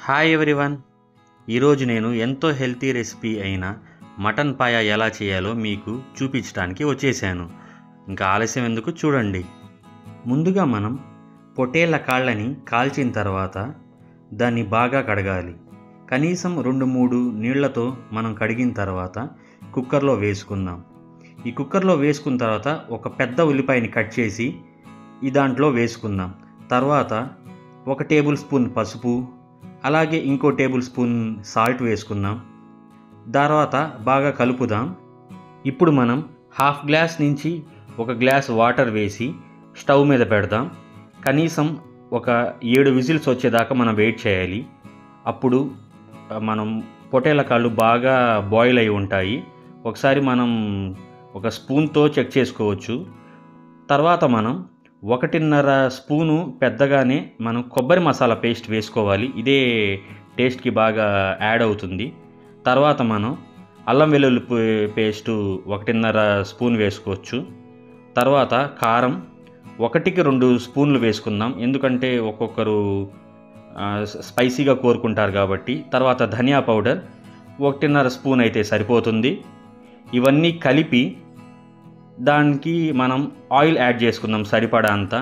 Hi everyone. ఈరోజు నేను ఎంతో హెల్తీ రెసిపీ అయిన మటన్ పాయ ఎలా చేయాలో మీకు చూపించడానికి వచ్చేసాను. ఇంకా ఆలస్యం ఎందుకు, చూడండి. ముందుగా మనం పొట్టేళ్ల కాళ్ళని కాల్చిన తర్వాత దాన్ని బాగా కడగాలి. కనీసం 2-3 నీళ్లతో మనం కడిగిన తర్వాత కుక్కర్లో వేసుకుందాం. ఈ కుక్కర్లో వేసుకున్న తర్వాత ఒక పెద్ద ఉల్లిపాయని కట్ చేసి దాంట్లో వేసుకుందాం. తర్వాత 1 టేబుల్ స్పూన్ పసుపు, అలాగే ఇంకో టేబుల్ స్పూన్ సాల్ట్ వేసుకుందాం. తర్వాత బాగా కలుపుదాం. ఇప్పుడు మనం 1/2 గ్లాస్ నుంచి 1 గ్లాస్ వాటర్ వేసి స్టవ్ మీద పెడదాం. కనీసం ఒక 7 విజిల్స్ వచ్చేదాకా మనం వెయిట్ చేయాలి. అప్పుడు మనం పొట్టేళ్ల కాళ్ళు బాగా బాయిల్ అయి ఉంటాయి. ఒకసారి మనం ఒక స్పూన్తో చెక్ చేసుకోవచ్చు. తర్వాత మనం 1.5 స్పూను పెద్దగానే మనం కొబ్బరి మసాలా పేస్ట్ వేసుకోవాలి. ఇదే టేస్ట్కి బాగా యాడ్ అవుతుంది. తర్వాత మనం అల్లం వెల్లుల్లి పేస్టు 1.5 స్పూన్ వేసుకోవచ్చు. తర్వాత కారం 1కి 2 స్పూన్లు వేసుకుందాం, ఎందుకంటే ఒక్కొక్కరు స్పైసీగా కోరుకుంటారు కాబట్టి. తర్వాత ధనియా పౌడర్ 1.5 స్పూన్ అయితే సరిపోతుంది. ఇవన్నీ కలిపి దానికి మనం ఆయిల్ యాడ్ చేసుకుందాం సరిపడా అంత.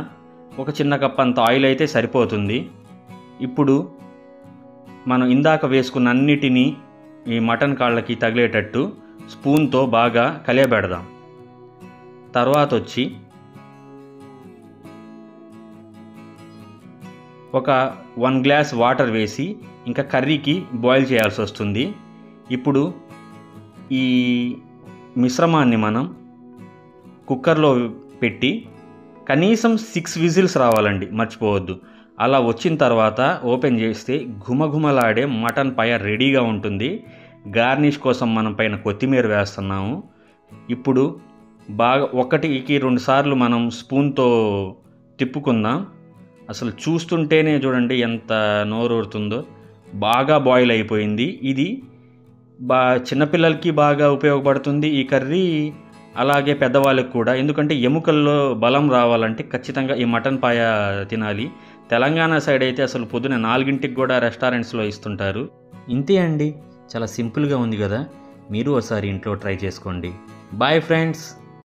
ఒక చిన్న కప్ అంత ఆయిల్ అయితే సరిపోతుంది. ఇప్పుడు మనం ఇందాక వేసుకున్న అన్నిటినీ ఈ మటన్ కాళ్ళకి తగిలేటట్టు స్పూన్తో బాగా కలియబెడదాం. తర్వాత వచ్చి ఒక 1 గ్లాస్ వాటర్ వేసి ఇంకా కర్రీకి బాయిల్ చేయాల్సి వస్తుంది. ఇప్పుడు ఈ మిశ్రమాన్ని మనం కుక్కర్లో పెట్టి కనీసం 6 విజిల్స్ రావాలండి, మర్చిపోవద్దు. అలా వచ్చిన తర్వాత ఓపెన్ చేస్తే ఘుమఘుమలాడే మటన్ పాయ రెడీగా ఉంటుంది. గార్నిష్ కోసం మనం పైన కొత్తిమీర వేస్తున్నాము. ఇప్పుడు బాగా 1కి 2 సార్లు మనం స్పూన్తో తిప్పుకుందాం. అసలు చూస్తుంటేనే చూడండి ఎంత నోరూరుతుందో. బాగా బాయిల్ అయిపోయింది. ఇది చిన్నపిల్లలకి బాగా ఉపయోగపడుతుంది ఈ కర్రీ, అలాగే పెద్దవాళ్ళకి కూడా. ఎందుకంటే ఎముకల్లో బలం రావాలంటే ఖచ్చితంగా ఈ మటన్ పాయ తినాలి. తెలంగాణ సైడ్ అయితే అసలు పొద్దున 4ంటికి కూడా రెస్టారెంట్స్లో ఇస్తుంటారు. ఇంతే అండి, చాలా సింపుల్గా ఉంది కదా. మీరు ఒకసారి ఇంట్లో ట్రై చేసుకోండి. Bye friends.